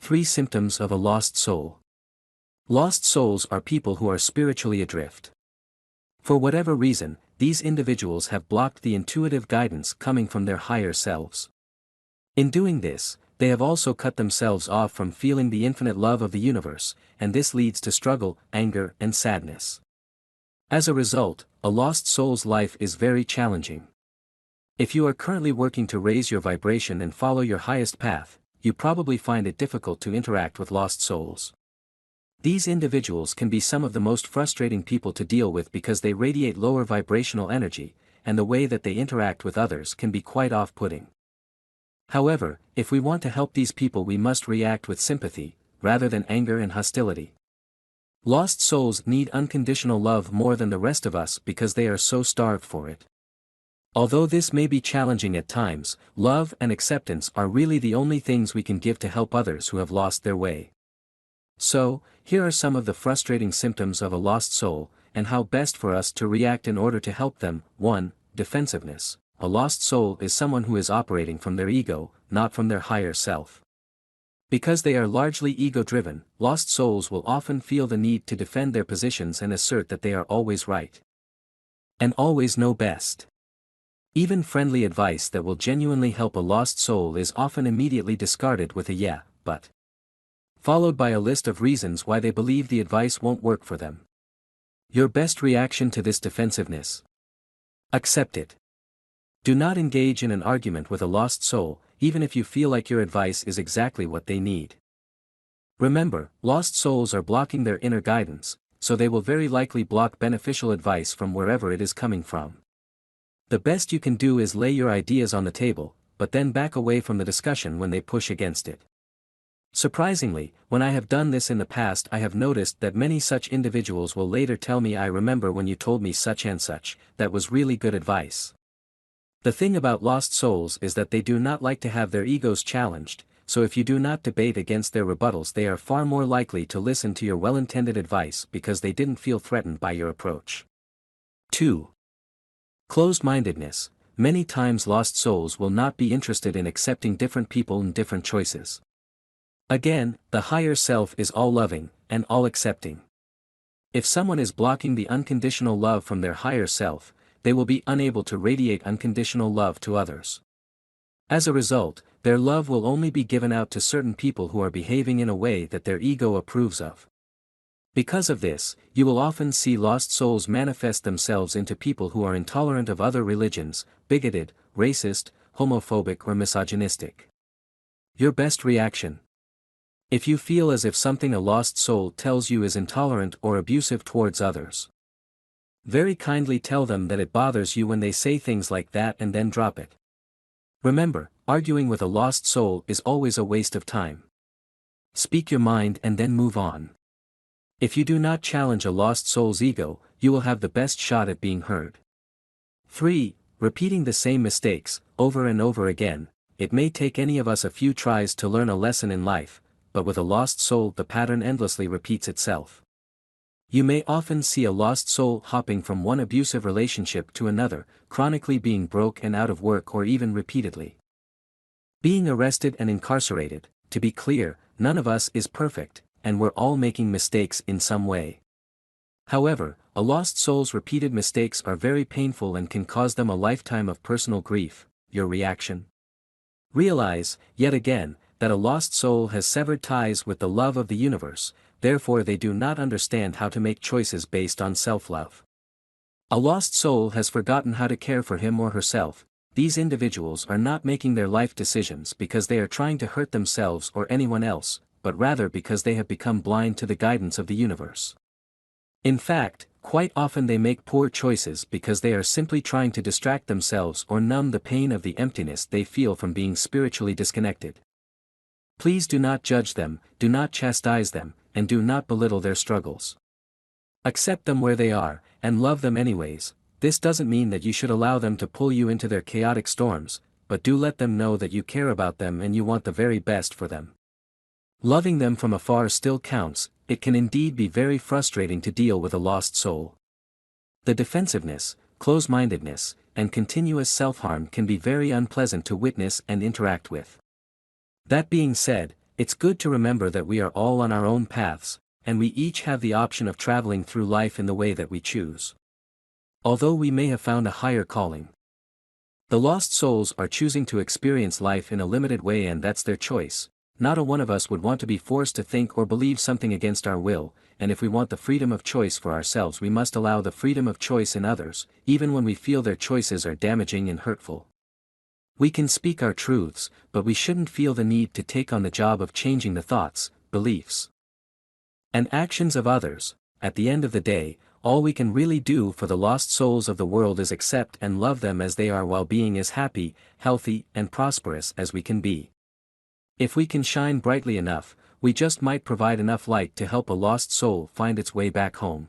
3 symptoms of a lost soul. Lost souls are people who are spiritually adrift. For whatever reason, these individuals have blocked the intuitive guidance coming from their higher selves. In doing this, they have also cut themselves off from feeling the infinite love of the universe, and this leads to struggle, anger, and sadness. As a result, a lost soul's life is very challenging. If you are currently working to raise your vibration and follow your highest path, you probably find it difficult to interact with lost souls. These individuals can be some of the most frustrating people to deal with because they radiate lower vibrational energy, and the way that they interact with others can be quite off-putting. However, if we want to help these people, we must react with sympathy, rather than anger and hostility. Lost souls need unconditional love more than the rest of us because they are so starved for it. Although this may be challenging at times, love and acceptance are really the only things we can give to help others who have lost their way. So, here are some of the frustrating symptoms of a lost soul, and how best for us to react in order to help them. 1. Defensiveness. A lost soul is someone who is operating from their ego, not from their higher self. Because they are largely ego-driven, lost souls will often feel the need to defend their positions and assert that they are always right. And always know best. Even friendly advice that will genuinely help a lost soul is often immediately discarded with a "yeah, but," followed by a list of reasons why they believe the advice won't work for them. Your best reaction to this defensiveness: accept it. Do not engage in an argument with a lost soul, even if you feel like your advice is exactly what they need. Remember, lost souls are blocking their inner guidance, so they will very likely block beneficial advice from wherever it is coming from. The best you can do is lay your ideas on the table, but then back away from the discussion when they push against it. Surprisingly, when I have done this in the past, I have noticed that many such individuals will later tell me, "I remember when you told me such and such, that was really good advice." The thing about lost souls is that they do not like to have their egos challenged, so if you do not debate against their rebuttals, they are far more likely to listen to your well-intended advice because they didn't feel threatened by your approach. 2. Closed-mindedness. Many times lost souls will not be interested in accepting different people and different choices. Again, the higher self is all-loving, and all-accepting. If someone is blocking the unconditional love from their higher self, they will be unable to radiate unconditional love to others. As a result, their love will only be given out to certain people who are behaving in a way that their ego approves of. Because of this, you will often see lost souls manifest themselves into people who are intolerant of other religions, bigoted, racist, homophobic, or misogynistic. Your best reaction: if you feel as if something a lost soul tells you is intolerant or abusive towards others, very kindly tell them that it bothers you when they say things like that and then drop it. Remember, arguing with a lost soul is always a waste of time. Speak your mind and then move on. If you do not challenge a lost soul's ego, you will have the best shot at being heard. 3. Repeating the same mistakes, over and over again. It may take any of us a few tries to learn a lesson in life, but with a lost soul the pattern endlessly repeats itself. You may often see a lost soul hopping from one abusive relationship to another, chronically being broke and out of work, or even repeatedly being arrested and incarcerated. To be clear, none of us is perfect, and we're all making mistakes in some way. However, a lost soul's repeated mistakes are very painful and can cause them a lifetime of personal grief. Your reaction: realize, yet again, that a lost soul has severed ties with the love of the universe, therefore they do not understand how to make choices based on self-love. A lost soul has forgotten how to care for him or herself. These individuals are not making their life decisions because they are trying to hurt themselves or anyone else, but rather because they have become blind to the guidance of the universe. In fact, quite often they make poor choices because they are simply trying to distract themselves or numb the pain of the emptiness they feel from being spiritually disconnected. Please do not judge them, do not chastise them, and do not belittle their struggles. Accept them where they are, and love them anyways. This doesn't mean that you should allow them to pull you into their chaotic storms, but do let them know that you care about them and you want the very best for them. Loving them from afar still counts. It can indeed be very frustrating to deal with a lost soul. The defensiveness, close-mindedness, and continuous self-harm can be very unpleasant to witness and interact with. That being said, It's good to remember that we are all on our own paths, and we each have the option of traveling through life in the way that we choose. Although we may have found a higher calling, the lost souls are choosing to experience life in a limited way, and that's their choice. Not a one of us would want to be forced to think or believe something against our will, and if we want the freedom of choice for ourselves, we must allow the freedom of choice in others, even when we feel their choices are damaging and hurtful. We can speak our truths, but we shouldn't feel the need to take on the job of changing the thoughts, beliefs, and actions of others. At the end of the day, all we can really do for the lost souls of the world is accept and love them as they are while being as happy, healthy, and prosperous as we can be. If we can shine brightly enough, we just might provide enough light to help a lost soul find its way back home.